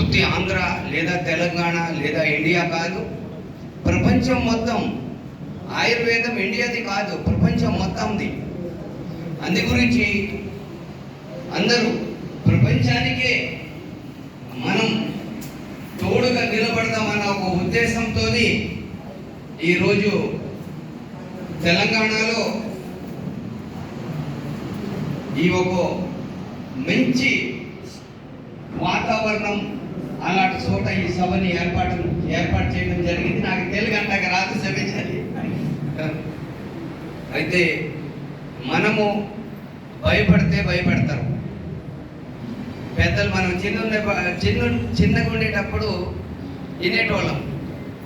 ఉత్తి ఆంధ్ర లేదా తెలంగాణ లేదా ఇండియా కాదు, ప్రపంచం మొత్తం. ఆయుర్వేదం ఇండియాది కాదు, ప్రపంచం మొత్తంది. అందు గురించి అందరూ ప్రపంచానికే మనం తోడుగా నిలబడదామన్న ఒక ఉద్దేశంతో ఈరోజు తెలంగాణలో ఈ ఒక మంచి వాతావరణం అలాంటి చోట ఈ సభని ఏర్పాటు చేయడం జరిగింది. నాకు తెలుగు అంటాక రాదు, క్షమించాలి. అయితే మనము భయపడితే భయపడతారు పెద్దలు. మనం చిన్నగా ఉండేటప్పుడు వినేటోళ్ళం.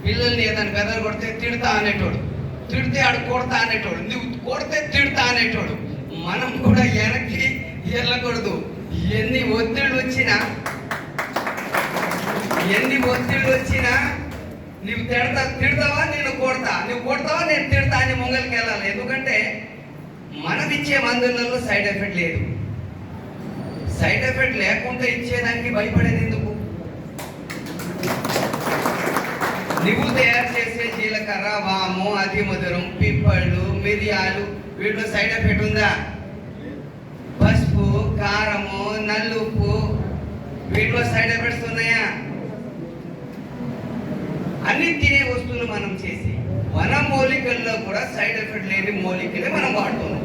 పిల్లల్ని ఏదైనా బెదర కొడితే తిడతా అనేటోడు, తిడితే ఆడు కొడతా అనేటోడు, నువ్వు కొడితే తిడతా అనేటోడు. మనం కూడా వెనక్కి వెళ్ళకూడదు. ఎన్ని ఒత్తిళ్ళు వచ్చినా నువ్వు తిడతావా నేను కొడతా, నువ్వు కొడతావా నేను తిడతా అని ముంగలికి వెళ్ళాలి. ఎందుకంటే మనం ఇచ్చే మందులలో సైడ్ ఎఫెక్ట్ లేదు. సైడ్ ఎఫెక్ట్ లేకుండా ఇచ్చేదానికి భయపడేది ఎందుకు? నువ్వు తయారు చేసే జీలకర్ర, వాము, అతి మధురం, పిప్పళ్ళు, మిరియాలు వీటిలో సైడ్ ఎఫెక్ట్ ఉందా? పసుపు, కారము, నల్లుప్పు వీటిలో సైడ్ ఎఫెక్ట్స్ ఉన్నాయా? అన్ని తినే వస్తువులు మనం చేసి వన మూలికల్లో కూడా సైడ్ ఎఫెక్ట్ లేని మూలికలే మనం వాడుతున్నాం.